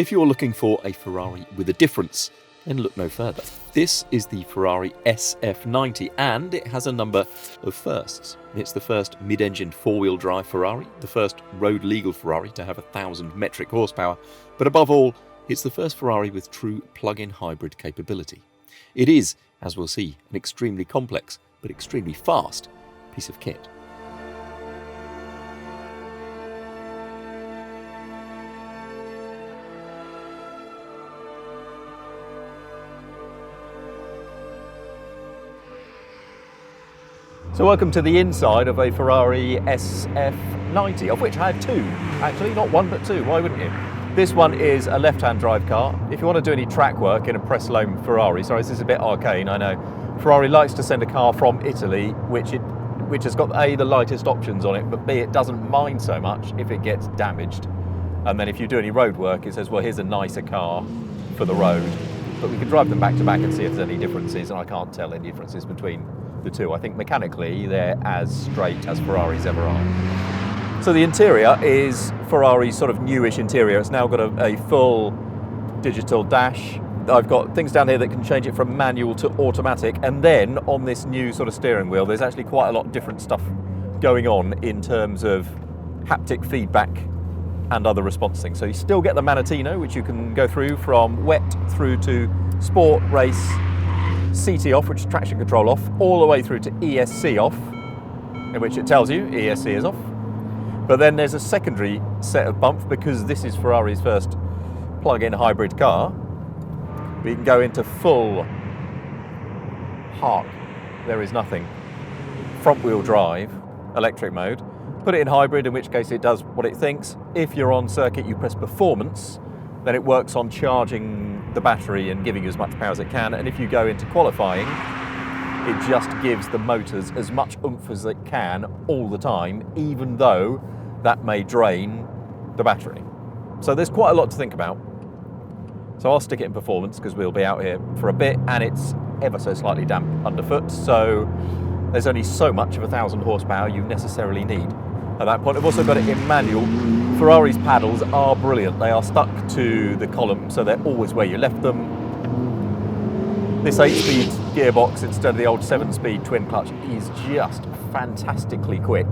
If you're looking for a Ferrari with a difference, then look no further. This is the Ferrari SF90 and it has a number of firsts. It's the first mid-engined four-wheel drive Ferrari, the first road-legal Ferrari to have 1,000 metric horsepower, but above all, it's the first Ferrari with true plug-in hybrid capability. It is, as we'll see, an extremely complex but extremely fast piece of kit. So welcome to the inside of a Ferrari SF90, of which I have two. Actually, not one but two, why wouldn't you? This one is a left-hand drive car. If you want to do any track work in a press-loan Ferrari, sorry, this is a bit arcane, I know. Ferrari likes to send a car from Italy, which has got A, the lightest options on it, but B, it doesn't mind so much if it gets damaged. And then if you do any road work, it says, well, here's a nicer car for the road. But we can drive them back to back and see if there's any differences, and I can't tell any differences between the two. I think mechanically they're as straight as Ferraris ever are. So the interior is Ferrari's sort of newish interior. It's now got a full digital dash. I've got things down here that can change it from manual to automatic, and then on this new sort of steering wheel there's actually quite a lot of different stuff going on in terms of haptic feedback and other response things. So you still get the Manettino, which you can go through from wet through to sport, race, CT off, which is traction control off, all the way through to ESC off, in which it tells you ESC is off. But then there's a secondary set of bumps because this is Ferrari's first plug-in hybrid car. We can go into full hark, there is nothing, front-wheel drive, electric mode. Put it in hybrid, in which case it does what it thinks. If you're on circuit, you press performance, then it works on charging the battery and giving you as much power as it can. And if you go into qualifying, it just gives the motors as much oomph as it can all the time, even though that may drain the battery. So there's quite a lot to think about. So I'll stick it in performance because we'll be out here for a bit and it's ever so slightly damp underfoot. So there's only so much of 1,000 horsepower you necessarily need at that point. I've also got it in manual. Ferrari's paddles are brilliant. They are stuck to the column, so they're always where you left them. This 8-speed gearbox instead of the old 7-speed twin clutch is just fantastically quick.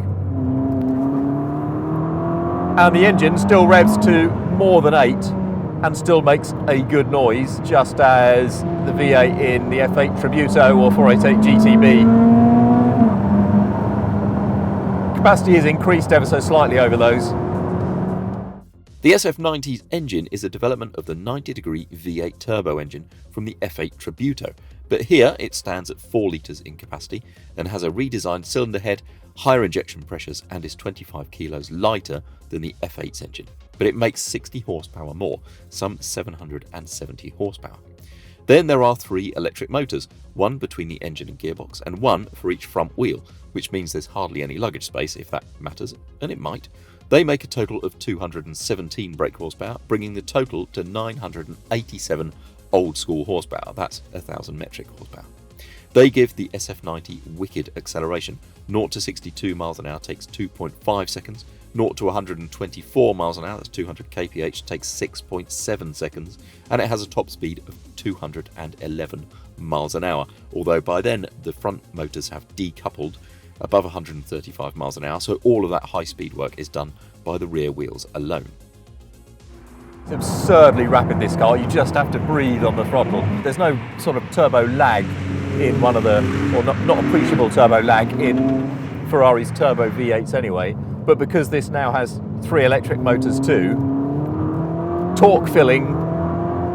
And the engine still revs to more than 8 and still makes a good noise, just as the V8 in the F8 Tributo or 488 GTB. Capacity is increased ever so slightly over those. The SF90's engine is a development of the 90-degree V8 turbo engine from the F8 Tributo, but here it stands at 4 litres in capacity and has a redesigned cylinder head, higher injection pressures and is 25 kilos lighter than the F8's engine, but it makes 60 horsepower more, some 770 horsepower. Then there are 3 electric motors, one between the engine and gearbox and one for each front wheel, which means there's hardly any luggage space if that matters, and it might. They make a total of 217 brake horsepower, bringing the total to 987 old school horsepower. That's 1,000 metric horsepower. They give the SF90 wicked acceleration. 0 to 62 miles an hour takes 2.5 seconds. 0 to 124 miles an hour, that's 200 kph, takes 6.7 seconds. And it has a top speed of 211 miles an hour. Although by then the front motors have decoupled above 135 miles an hour, so all of that high speed work is done by the rear wheels alone. It's absurdly rapid, this car. You just have to breathe on the throttle. There's no sort of turbo lag in one of the, or not appreciable turbo lag in Ferrari's turbo V8s anyway, but because this now has 3 electric motors too, torque filling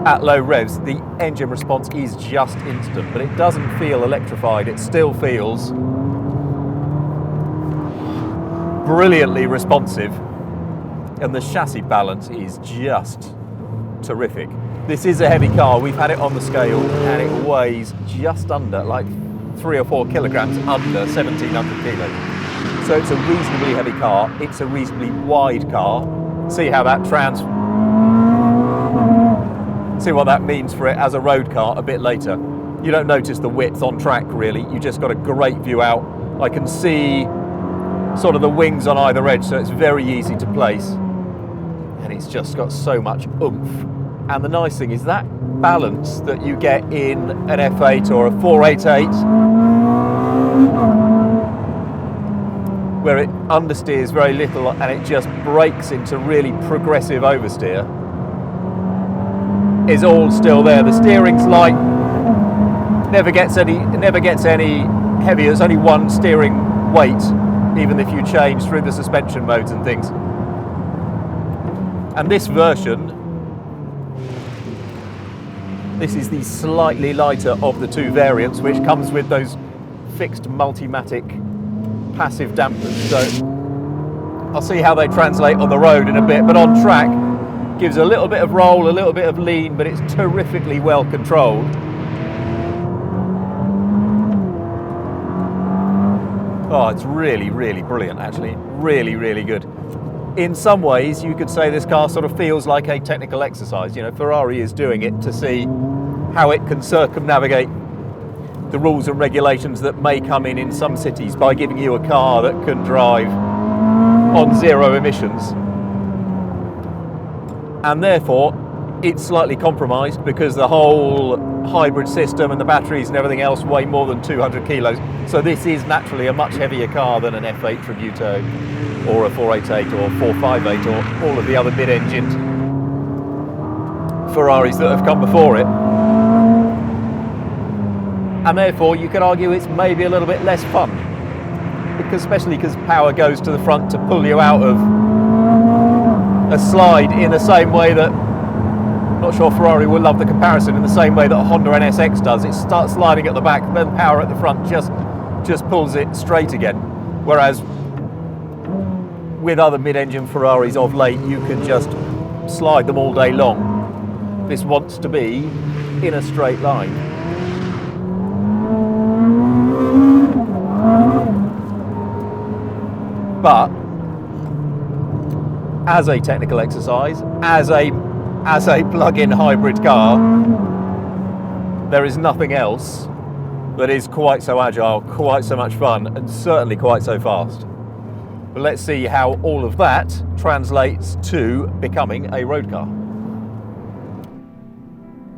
at low revs, the engine response is just instant, but it doesn't feel electrified. It still feels brilliantly responsive, and the chassis balance is just terrific. This is a heavy car. We've had it on the scale and it weighs just under, like 3 or 4 kilograms under 1,700 kilos. So it's a reasonably heavy car. It's a reasonably wide car. See how that see what that means for it as a road car a bit later. You don't notice the width on track really. You just got a great view out. I can see sort of the wings on either edge, so it's very easy to place. And it's just got so much oomph And the nice thing is that balance that you get in an F8 or a 488, where it understeers very little and it just breaks into really progressive oversteer, is all still there. The steering's light, never gets any heavier. There's only one steering weight, even if you change through the suspension modes and things. And this version, this is the slightly lighter of the two variants, which comes with those fixed Multimatic passive dampers. So I'll see how they translate on the road in a bit, but on track gives a little bit of roll, a little bit of lean, but it's terrifically well controlled. Oh, it's really, really brilliant, actually. Really, really good. In some ways, you could say this car sort of feels like a technical exercise. You know, Ferrari is doing it to see how it can circumnavigate the rules and regulations that may come in some cities by giving you a car that can drive on zero emissions. And therefore, it's slightly compromised because the whole hybrid system and the batteries and everything else weigh more than 200 kilos. So this is naturally a much heavier car than an F8 Tributo or a 488 or 458 or all of the other mid-engined Ferraris that have come before it. And therefore you could argue it's maybe a little bit less fun, especially because power goes to the front to pull you out of a slide in the same way that, not sure Ferrari will love the comparison, in the same way that a Honda NSX does. It starts sliding at the back, then power at the front just pulls it straight again. Whereas with other mid-engine Ferraris of late, you can just slide them all day long. This wants to be in a straight line. But as a technical exercise, as a plug-in hybrid car, there is nothing else that is quite so agile, quite so much fun, and certainly quite so fast. But let's see how all of that translates to becoming a road car.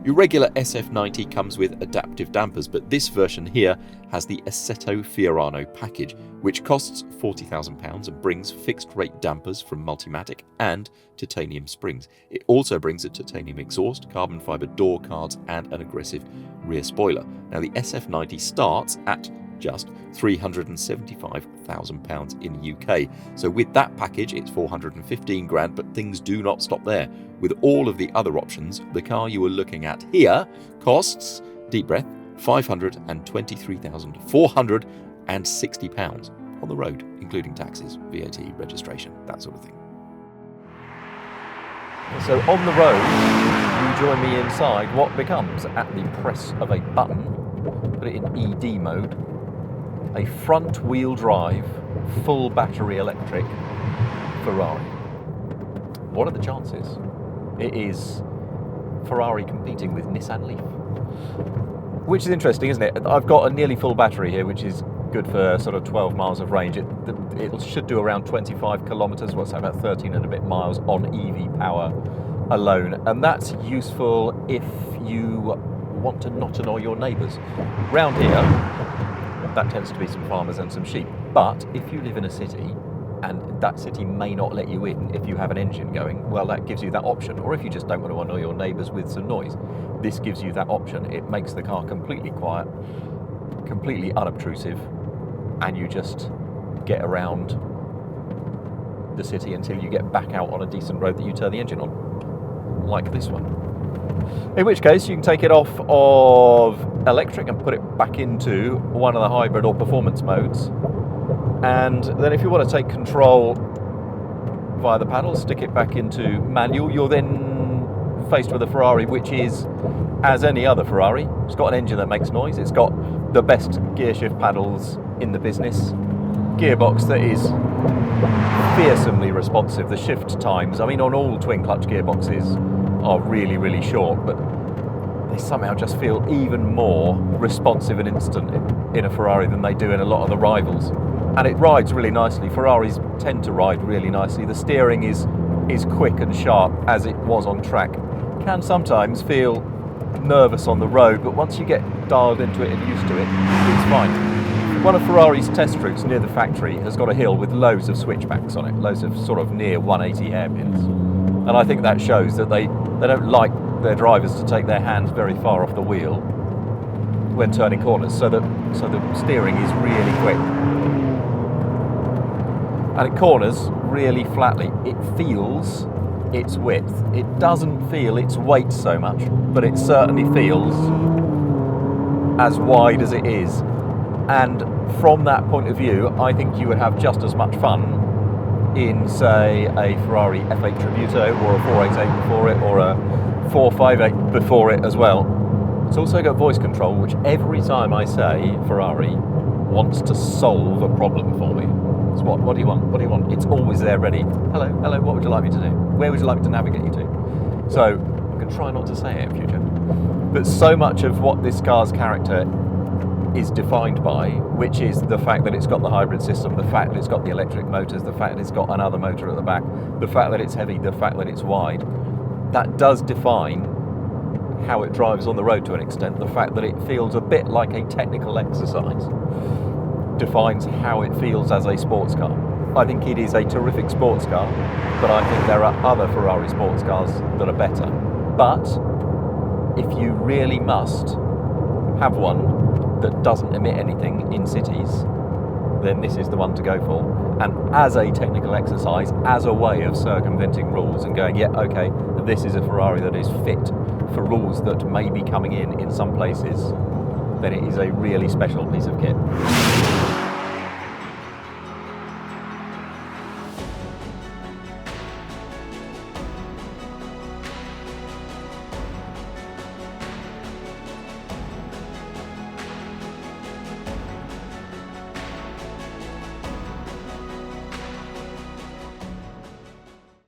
Your regular SF90 comes with adaptive dampers, but this version here has the Assetto Fiorano package, which costs £40,000 and brings fixed-rate dampers from Multimatic and titanium springs. It also brings a titanium exhaust, carbon fibre door cards and an aggressive rear spoiler. Now the SF90 starts at just £375,000 in the UK. So with that package, it's 415 grand, but things do not stop there. With all of the other options, the car you are looking at here costs, deep breath, £523,460 on the road, including taxes, VAT, registration, that sort of thing. So on the road, you join me inside what becomes, at the press of a button, put it in ED mode, a front-wheel drive, full battery electric Ferrari. What are the chances? It is Ferrari competing with Nissan Leaf. Which is interesting, isn't it? I've got a nearly full battery here, which is good for sort of 12 miles of range. It should do around 25 kilometres, what's that, about 13 and a bit miles on EV power alone. And that's useful if you want to not annoy your neighbours. Round here, that tends to be some farmers and some sheep. But if you live in a city and that city may not let you in if you have an engine going, well, that gives you that option. Or if you just don't want to annoy your neighbours with some noise, this gives you that option. It makes the car completely quiet, completely unobtrusive, and you just get around the city until you get back out on a decent road that you turn the engine on, like this one. In which case, you can take it off of electric and put it back into one of the hybrid or performance modes. And then if you want to take control via the paddle, stick it back into manual, you're then faced with a Ferrari which is, as any other Ferrari, it's got an engine that makes noise, it's got the best gear shift paddles in the business, gearbox that is fearsomely responsive. The shift times, I mean, on all twin clutch gearboxes are really, really short, but they somehow just feel even more responsive and instant in a Ferrari than they do in a lot of the rivals. And it rides really nicely. Ferraris tend to ride really nicely. The steering is quick and sharp, as it was on track. can sometimes feel nervous on the road, but once you get dialed into it and used to it, it's fine. One of Ferrari's test routes near the factory has got a hill with loads of switchbacks on it, loads of sort of near 180 hairpins. And I think that shows that they don't like their drivers to take their hands very far off the wheel when turning corners, so the steering is really quick. And it corners really flatly. It feels its width. It doesn't feel its weight so much, but it certainly feels as wide as it is. And from that point of view, I think you would have just as much fun in, say, a Ferrari F8 Tributo or a 488 before it, or a 458 before it as well. It's also got voice control, which every time I say Ferrari wants to solve a problem for me. It's what do you want? What do you want? It's always there ready. Hello, what would you like me to do? Where would you like me to navigate you to? So I'm going to try not to say it in future. But so much of what this car's character is defined by, which is the fact that it's got the hybrid system, the fact that it's got the electric motors, the fact that it's got another motor at the back, the fact that it's heavy, the fact that it's wide, that does define how it drives on the road to an extent. The fact that it feels a bit like a technical exercise defines how it feels as a sports car. I think it is a terrific sports car, but I think there are other Ferrari sports cars that are better. But if you really must have one that doesn't emit anything in cities, then this is the one to go for. And as a technical exercise, as a way of circumventing rules and going, yeah, okay, this is a Ferrari that is fit for rules that may be coming in some places, then it is a really special piece of kit.